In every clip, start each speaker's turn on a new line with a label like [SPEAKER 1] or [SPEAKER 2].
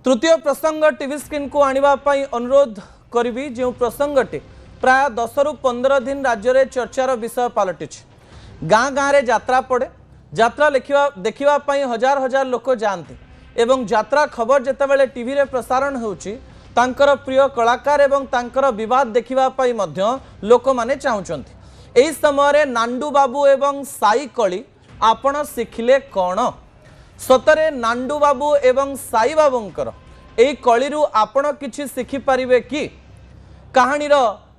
[SPEAKER 1] तृतीय प्रसंग TV screen को आने अनुरोध करी जो प्रसंगटी प्राय 10 रु 15 दिन राज्य में चर्चार विषय पलटि गाँ गाँव में यात्रा पड़े यात्रा देखा हजार हजार लोक जाती एवं यात्रा खबर जितेबाला टीवी रे प्रसारण होउची तांकर प्रिय कलाकार एवं तांकर विवाद देखिबापाई मध्य लोक माने चाहुचंती। एही समय नांडू बाबू एवं साई कली आपण शिखिले कौन सतरे नांडू बाबू एवं साई बाबूंकर एही कलिरु आपण किछि शिखि परिबे कि कहानीर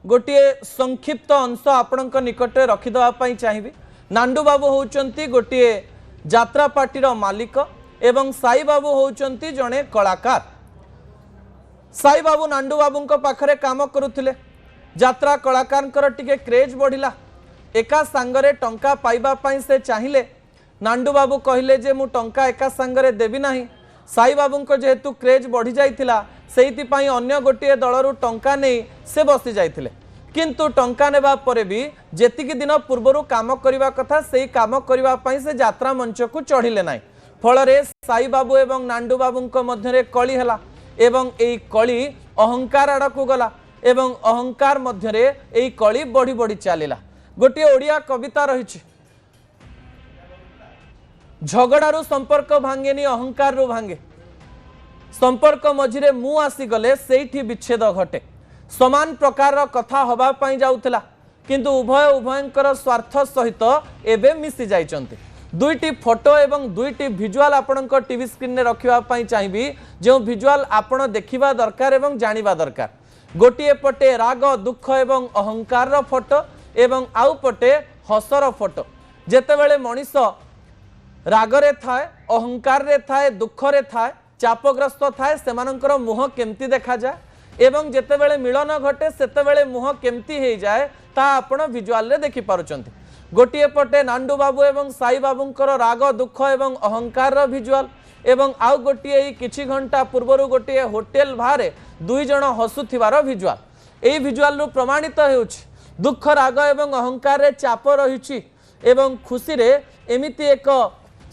[SPEAKER 1] गोटे संक्षिप्त अंश आपणक निकट रखिदेवा पई चाहिबी। नांडू बाबू होउचंती गोटे यात्रा पार्टीर मालिक एवं साई बाबू होउचंती जणे कलाकार। साई बाबू नांडू बाबूंको पाखरे काम करुथिले यात्रा कलाकारंकर टिके क्रेज बढ़िला एका सांगरे टंका पाइबा पई से चाहिले नांडू बाबू कहले जे मु टंका एका सांगरे देबी नाही। साई बाबूंको जेहेतु क्रेज बढ़ी जाइथिला सेहिति पई अन्य गोटे दलरु टंका नै से बसी जाइथिले किंतु टंका नेबा परे भी जेतिकी दिन पूर्वरु काम करिवा कथा सेही काम करिवा पई से यात्रा मंच को चढ़िले नाही। फलरे साई बाबू एवं नांडू बाबूंको मध्यरे कली हला एवं एई कली अहंकार आड़कू गला एवं अहंकार मध्यरे एई कली बढ़ी बढ़ी चलिला। गोटे ओडिया कविता रही झगड़ारू संपर्क भांगेनी अहंकार रू भांगे संपर्क मझिरे मु आसी गले सेठी विच्छेद घटे। समान प्रकार कथा हवा पाई जाउथला किंतु उभय उभयंकर स्वार्थ सहित एबे मिसी जाइचंती। दुईटी फोटो एवं दुईटी भिजुआल आपणक टीवी स्क्रीन रे रखिबा पई चाहिबी जो भिजुआल आपण देखिबा दरकार एवं जानिबा दरकार। गोटिए पटे राग दुख एवं अहंकार रो फोटो एवं आउ पटे हसर फोटो। जेतेबेले मनीष रागरे थाए अहंकार रे थाए दुख रे थाए चापग्रस्त थाए सेमानंकर मुह केमती देखा जाए एवं जेतेबेले मिलन घटे सेतेबेले मुह केमती हे जाए ता आपण भिजुआल रे देखि पारुचंती। गोटिए पटे नांडू बाबू एवं साई बाबूंकर राग दुख एवं अहंकार रो भिजुआल एवं आउ गोटिए किछि घंटा पूर्वरु गोटिए होटेल बाहरे दुई जण हसुथिबार भिजुआल। एई भिजुआल रु प्रमाणित हेउछि दुख राग एवं अहंकार रे चाप रहिछि एवं खुशी रे एमिति एक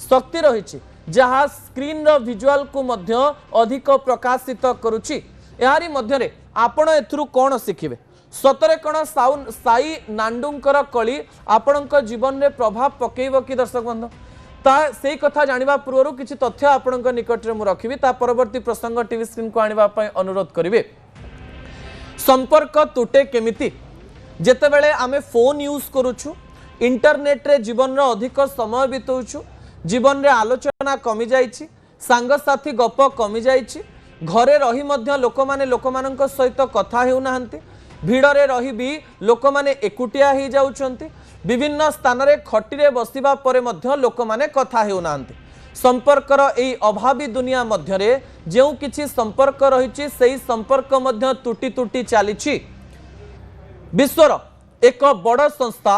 [SPEAKER 1] शक्ति रही जहाँ स्क्रीन रो विजुअल को मध्य अधिक प्रकाशित करुच्ची। यारी मध्यरे आपण एथुरु कौन शिखिबे सतरे कौन साई नांडूंकर कली आपणक जीवन रे प्रभाव पकेइबो कि दर्शक बंधु ता सेही कथा जानिबा पूर्वरु किछि तथ्य आपणक निकट रे मु रखिबी ता परवर्ती प्रसंग टीवी स्क्रीन को आनिबा पई अनुरोध करिवे। संपर्क तुटे केमिति जेतेबेले आमे फोन यूज करूछु इंटरनेट रे जीवन रो अधिक समय बितौछु जीवन रे आलोचना कमी जाइछि सांगसाथी गप कमी जाइछि घरे रही मध्य लोकमाने लोकमानक सहित कथा हेउ नाहंती भिड़रे रही भी लोकमाने एकुटिया ही जाउछंती विभिन्न स्थान रे खटिरे बसिबा परे मध्य लोकमाने कथा हेउ नाहंती। संपर्कर एई अभावी दुनिया मध्यरे जेउ किछि संपर्क रहिछि सेही संपर्क मध्य तुटी तुटी चालिछि। विश्वर एक बड़ संस्था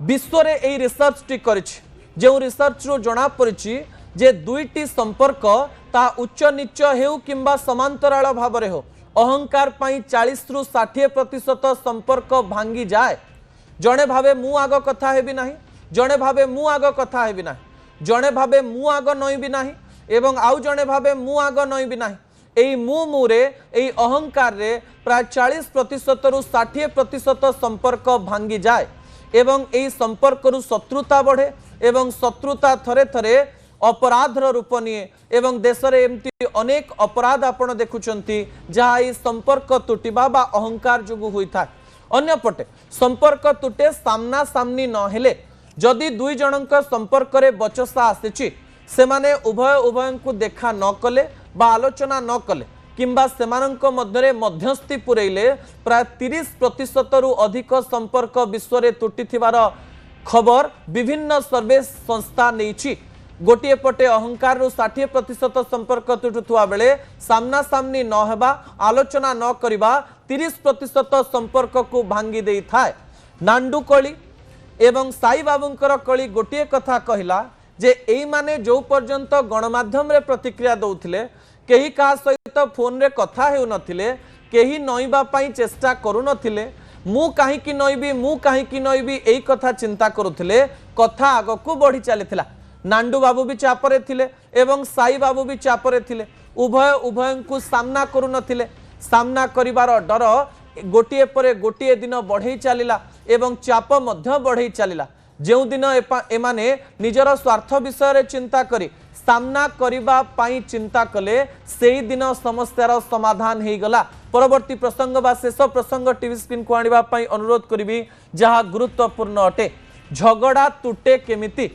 [SPEAKER 1] विश्व रे एई रिसर्च टी करिछि जो रिसर्च रो जना पड़िछि जे दुईटी संपर्क ता उच्च नीच हेउ किंबा समांतराल भावरे हो अहंकार पाई 40 रु 60% संपर्क भांगी जाए। जणे भावे मु आग कथा हेबी नाही जणे भावे मु आग कथा हेबी नाही जणे भावे मु आग नईबी नाही एवं आउ जणे भावे मु आग नईबी नाही। एई मु मुरे एई अहंकार रे प्राय 40% रु 60% संपर्क भांगी जाए एवं एई संपर्क रु शत्रुता बढ़े एवं शत्रुता थरे थरे अपराधर रूप निए एवं देश रे एमती अनेक अपराध आपण देखुचंती जहाँ ई संपर्क तुटिबा बा अहंकार जोगु होइथा। अन्य पटे संपर्क तुटे सामना सामनी न हेले जदि दुई जनक संपर्क रे बचसा आसीछि सेमाने उभय उभयंकु देखा न कले बा आलोचना न कले किंबा सेमानंक मध्यरे मध्यस्थी पुरैले प्राय 30% रु अधिक संपर्क विश्व रे तुटिथिबार खबर विभिन्न सर्वे संस्था नेइछि। गोटिए पटे अहंकार रु 60% संपर्क तुटुथुआ बेले सामना सामनी न हेबा आलोचना न करिबा 30% संपर्क को भांगी देई थाए। नांडू कली एवं साई बाबूंकर कली गोटिए कथा कहिला जे एई माने जो पर्यंत गणमाध्यम रे प्रतिक्रिया दउथिले केही का सहित फोन रे कथा हेउ नथिले केही नईबा पई चेष्टा करू नथिले मु काहीकि नईबी एई कथा चिंता करुथिले कथा आगकू बढ़ी चलीथिला। नांडू बाबू भी चापरे थिले एवं साई बाबू भी चापरे थिले उभय उभय को सामना करू नथिले सामना करिवार डर गोटिए परे गोटिए दिन बढ़ई चलिला एवं चाप मध्य बढ़ई चलिला जो दिन एमाने निजर स्वार्थ विषय चिंता करी सामना करिबा पाई चिंता कले सेई दिन समस्यार समाधान हो गला। परवर्ती प्रसंग बा शेष प्रसंग टीवी स्क्रीन को आनिबा पाई अनुरोध करिबी जहा गुरुत्वपूर्ण अटे। झगड़ा तुटे केमिति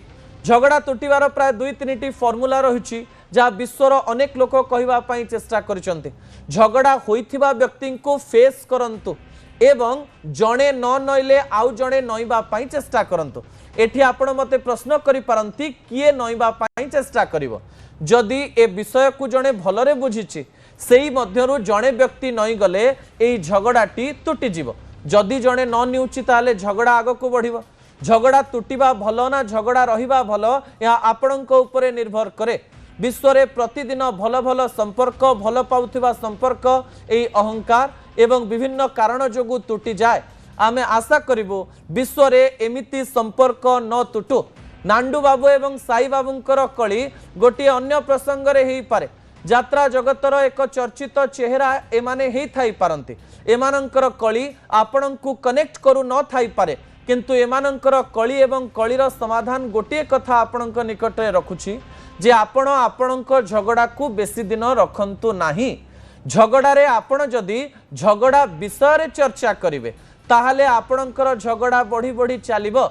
[SPEAKER 1] झगड़ा तुटिबार प्राय 2-3टी फॉर्मूला रही जहाँ विश्वर अनेक लोक कहवा चेष्टा करिसंते। झगड़ा होइथिबा व्यक्ति को फेस करंतु एवं जड़े न नईले आउ जड़े नईबा पाई चेष्टा करंतु। एठी आपण मते प्रश्न करि पारंती किए नईबा पाई चेष्टा करिवो। जदि ए विषय को जड़े भलरे बुझिछि सेई मध्यरु जड़े व्यक्ति नई गले एई झगड़ाटी तुटी जीवो। जदि जड़े न निउछि ताले झगड़ा आग को बढ़िवो। झगड़ा तुटिबा भलो ना झगड़ा रहिबा भलो या आपणक उपरे निर्भर करे। विश्व प्रतिदिन भल भल संपर्क भल पाउथिबा संपर्क एई अहंकार एवं विभिन्न कारण जोगु तुटी जाए। आमे आशा करिबो विश्व एमिति संपर्क न तुटु। नांडू बाबू एवं साई बाबूंकर कली गोटे अन्य प्रसंग रे हेई पारे। यात्रा जगतर एक चर्चित चेहरा एमाने हेई थाई पारंती। एमानंकर कली आपणंकु कनेक्ट करू न थाई पारे किंतु एमानंकर कली एवं कलीर समाधान गोटे कथा आपणंक निकट रे रखुछि जे आपण आपणंक झगड़ा को बेसी दिन रखंतु नाही। झगड़ारे आपण जदि झगड़ा विषय रे चर्चा करिवे ताहाले आपणंकर झगड़ा बढ़ी बढ़ी चलिबो।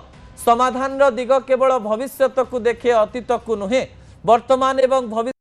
[SPEAKER 1] समाधान रो दिग केवल भविष्यत को देखे अतीत को नुहे वर्तमान एवं भविष्य